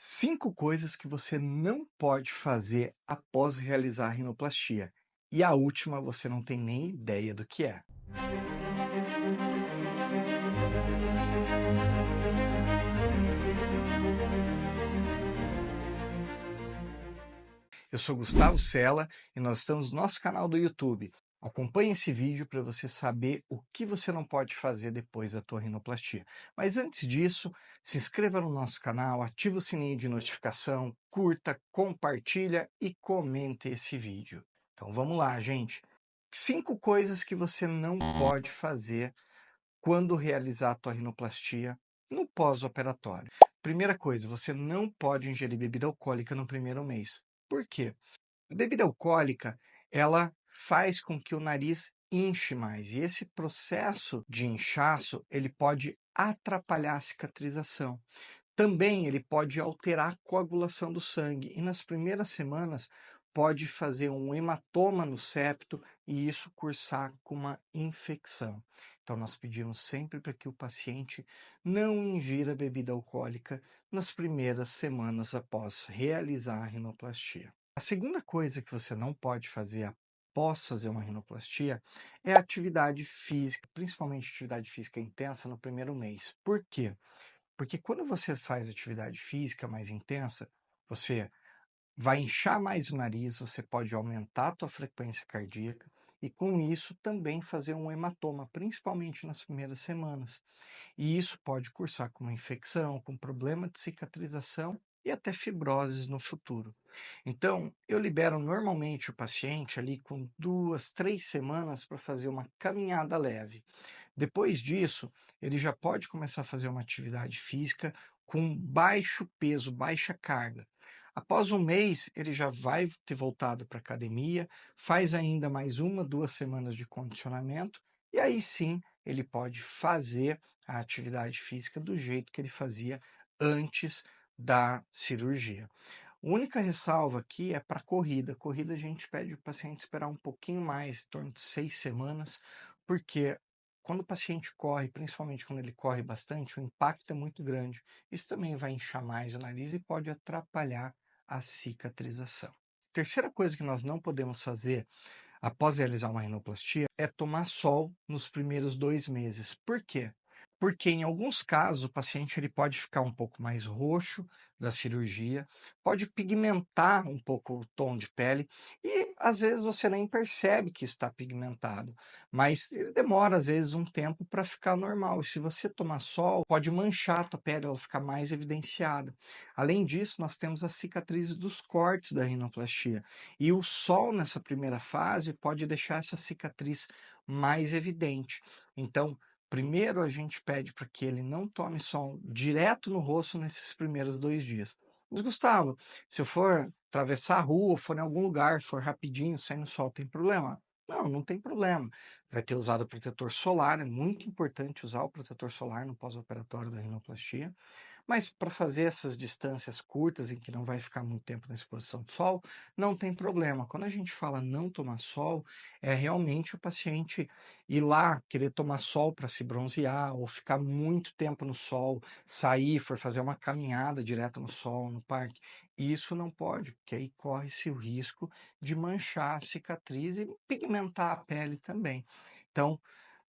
5 coisas que você não pode fazer após realizar a rinoplastia. E a última você não tem nem ideia do que é. Eu sou Gustavo Sela e nós estamos no nosso canal do YouTube. Acompanhe esse vídeo para você saber o que você não pode fazer depois da tua rinoplastia. Mas antes disso, se inscreva no nosso canal, ative o sininho de notificação, curta, compartilha e comente esse vídeo. Então vamos lá, gente. 5 coisas que você não pode fazer quando realizar a tua rinoplastia no pós-operatório. Primeira coisa, você não pode ingerir bebida alcoólica no primeiro mês. Por quê? A bebida alcoólica, ela faz com que o nariz inche mais. E esse processo de inchaço, ele pode atrapalhar a cicatrização. Também ele pode alterar a coagulação do sangue e nas primeiras semanas pode fazer um hematoma no septo e isso cursar com uma infecção. Então nós pedimos sempre para que o paciente não ingira bebida alcoólica nas primeiras semanas após realizar a rinoplastia. A segunda coisa que você não pode fazer após fazer uma rinoplastia é a atividade física, principalmente atividade física intensa no primeiro mês. Por quê? Porque quando você faz atividade física mais intensa, você vai inchar mais o nariz, você pode aumentar a tua frequência cardíaca e com isso também fazer um hematoma, principalmente nas primeiras semanas. E isso pode cursar com uma infecção, com problema de cicatrização e até fibroses no futuro. Então, eu libero normalmente o paciente ali com 2, 3 semanas para fazer uma caminhada leve. Depois disso, ele já pode começar a fazer uma atividade física com baixo peso, baixa carga. Após um mês, ele já vai ter voltado para a academia, faz ainda mais 1, 2 semanas de condicionamento, e aí sim ele pode fazer a atividade física do jeito que ele fazia antes da cirurgia. A única ressalva aqui é para corrida. Corrida a gente pede o paciente esperar um pouquinho mais, em torno de 6 semanas, porque quando o paciente corre, principalmente quando ele corre bastante, o impacto é muito grande. Isso também vai inchar mais o nariz e pode atrapalhar a cicatrização. Terceira coisa que nós não podemos fazer após realizar uma rinoplastia é tomar sol nos primeiros 2 meses. Por quê? Porque em alguns casos o paciente ele pode ficar um pouco mais roxo da cirurgia, pode pigmentar um pouco o tom de pele e às vezes você nem percebe que está pigmentado, mas demora às vezes um tempo para ficar normal. E se você tomar sol, pode manchar a tua pele, ela ficar mais evidenciada. Além disso, nós temos as cicatrizes dos cortes da rinoplastia. E o sol nessa primeira fase pode deixar essa cicatriz mais evidente. Então, primeiro a gente pede para que ele não tome sol direto no rosto nesses primeiros 2 dias. Mas, Gustavo, se eu for atravessar a rua, for em algum lugar, for rapidinho, sair no sol, tem problema? Não, não tem problema. Vai ter usado protetor solar, é muito importante usar o protetor solar no pós-operatório da rinoplastia. Mas para fazer essas distâncias curtas, em que não vai ficar muito tempo na exposição do sol, não tem problema. Quando a gente fala não tomar sol, é realmente o paciente ir lá querer tomar sol para se bronzear, ou ficar muito tempo no sol, sair, for fazer uma caminhada direto no sol, no parque. Isso não pode, porque aí corre-se o risco de manchar a cicatriz e pigmentar a pele também. Então,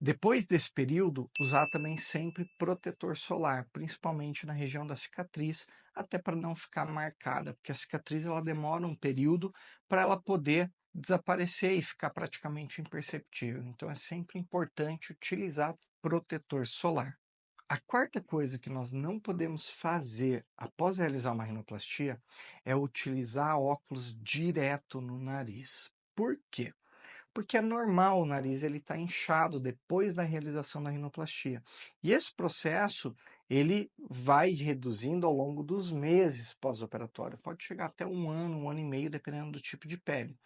depois desse período, usar também sempre protetor solar, principalmente na região da cicatriz, até para não ficar marcada, porque a cicatriz ela demora um período para ela poder desaparecer e ficar praticamente imperceptível. Então é sempre importante utilizar protetor solar. A quarta coisa que nós não podemos fazer após realizar uma rinoplastia é utilizar óculos direto no nariz. Por quê? Porque é normal o nariz ele estar inchado depois da realização da rinoplastia. E esse processo ele vai reduzindo ao longo dos meses pós-operatório. Pode chegar até um ano e meio, dependendo do tipo de pele.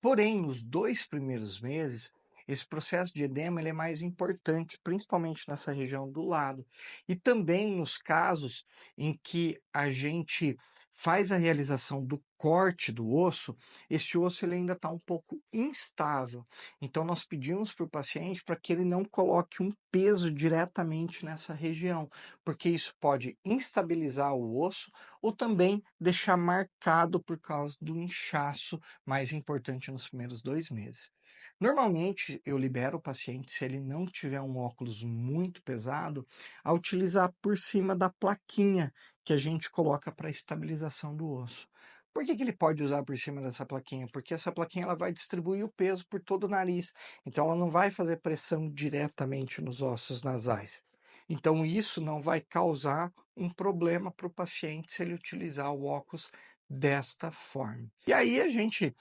Porém, nos 2 primeiros meses, esse processo de edema ele é mais importante, principalmente nessa região do lado. E também nos casos em que a gente faz a realização do corte do osso, esse osso ele ainda está um pouco instável. Então, nós pedimos para o paciente para que ele não coloque um peso diretamente nessa região, porque isso pode instabilizar o osso ou também deixar marcado por causa do inchaço mais importante nos primeiros 2 meses. Normalmente, eu libero o paciente, se ele não tiver um óculos muito pesado, a utilizar por cima da plaquinha que a gente coloca para estabilização do osso. Por que ele pode usar por cima dessa plaquinha? Porque essa plaquinha ela vai distribuir o peso por todo o nariz, então ela não vai fazer pressão diretamente nos ossos nasais. Então isso não vai causar um problema para o paciente se ele utilizar o óculos desta forma. E aí a gente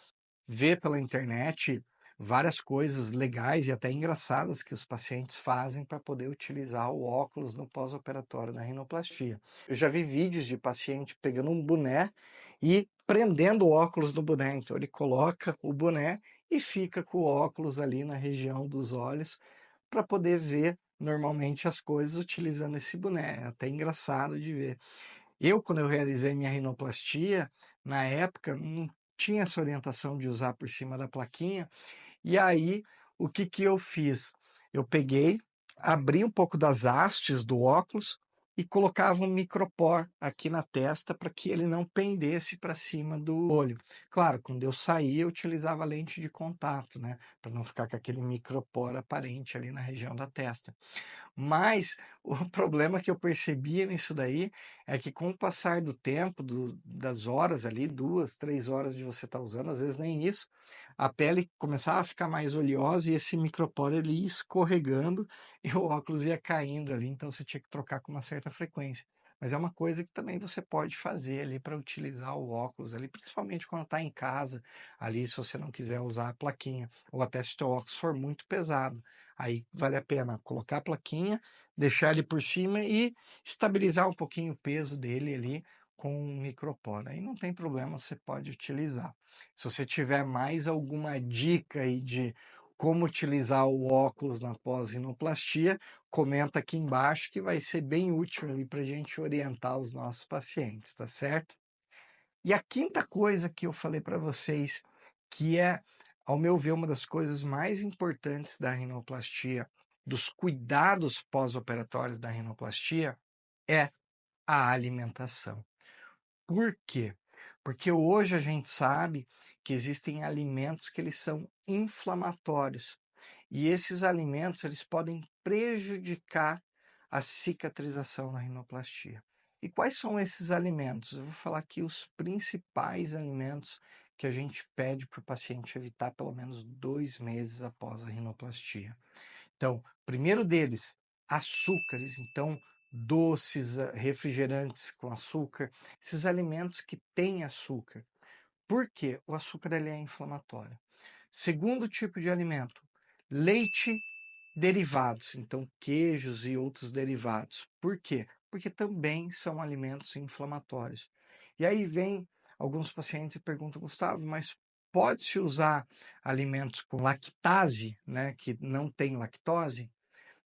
vê pela internet várias coisas legais e até engraçadas que os pacientes fazem para poder utilizar o óculos no pós-operatório da rinoplastia. Eu já vi vídeos de paciente pegando um boné e prendendo o óculos no boné. Então ele coloca o boné e fica com o óculos ali na região dos olhos para poder ver normalmente as coisas utilizando esse boné. É até engraçado de ver. Quando eu realizei minha rinoplastia, na época, não tinha essa orientação de usar por cima da plaquinha. E aí, o que que eu fiz? Eu peguei, abri um pouco das hastes do óculos e colocava um micropor aqui na testa para que ele não pendesse para cima do olho. Claro, quando eu saía, eu utilizava lente de contato, né? Para não ficar com aquele micropor aparente ali na região da testa. Mas o problema que eu percebia nisso daí é que com o passar do tempo, das horas ali, 2, 3 horas de você estar usando, às vezes nem isso, a pele começava a ficar mais oleosa e esse microporo ele ia escorregando e o óculos ia caindo ali, então você tinha que trocar com uma certa frequência. Mas é uma coisa que também você pode fazer ali para utilizar o óculos ali, principalmente quando está em casa, ali se você não quiser usar a plaquinha, ou até se o teu óculos for muito pesado. Aí vale a pena colocar a plaquinha, deixar ele por cima e estabilizar um pouquinho o peso dele ali com um microporo. Aí não tem problema, você pode utilizar. Se você tiver mais alguma dica aí de como utilizar o óculos na pós-rinoplastia, comenta aqui embaixo que vai ser bem útil ali para a gente orientar os nossos pacientes, tá certo? E a quinta coisa que eu falei para vocês, que é, ao meu ver, uma das coisas mais importantes da rinoplastia, dos cuidados pós-operatórios da rinoplastia, é a alimentação. Por quê? Porque hoje a gente sabe que existem alimentos que eles são inflamatórios. E esses alimentos eles podem prejudicar a cicatrização na rinoplastia. E quais são esses alimentos? Eu vou falar aqui os principais alimentos que a gente pede para o paciente evitar pelo menos 2 meses após a rinoplastia. Então, primeiro deles, açúcares. Então, doces, refrigerantes com açúcar, esses alimentos que têm açúcar. Por quê? O açúcar ele é inflamatório. Segundo tipo de alimento, leite, derivados, então queijos e outros derivados. Por quê? Porque também são alimentos inflamatórios. E aí vem alguns pacientes e perguntam, Gustavo, mas pode-se usar alimentos com lactase, né, que não tem lactose?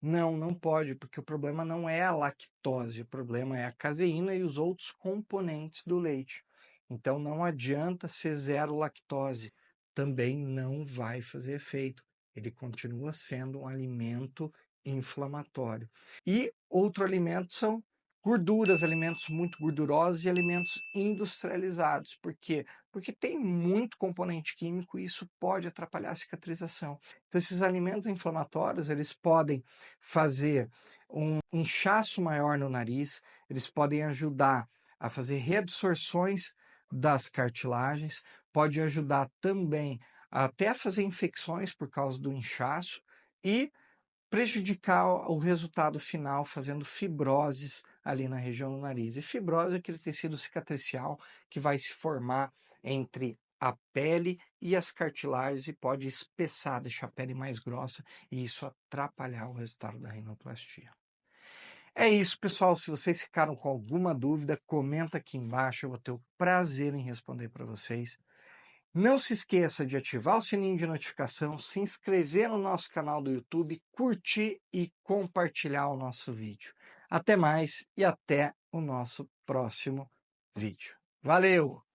Não, não pode, porque o problema não é a lactose, o problema é a caseína e os outros componentes do leite. Então não adianta ser zero lactose, também não vai fazer efeito. Ele continua sendo um alimento inflamatório. E outro alimento são gorduras, alimentos muito gordurosos e alimentos industrializados. Por quê? Porque tem muito componente químico e isso pode atrapalhar a cicatrização. Então esses alimentos inflamatórios, eles podem fazer um inchaço maior no nariz, eles podem ajudar a fazer reabsorções das cartilagens, pode ajudar também até a fazer infecções por causa do inchaço e prejudicar o resultado final, fazendo fibroses ali na região do nariz. E fibrose é aquele tecido cicatricial que vai se formar entre a pele e as cartilagens e pode espessar, deixar a pele mais grossa e isso atrapalhar o resultado da rinoplastia. É isso, pessoal. Se vocês ficaram com alguma dúvida, comenta aqui embaixo. Eu vou ter o prazer em responder para vocês. Não se esqueça de ativar o sininho de notificação, se inscrever no nosso canal do YouTube, curtir e compartilhar o nosso vídeo. Até mais e até o nosso próximo vídeo. Valeu!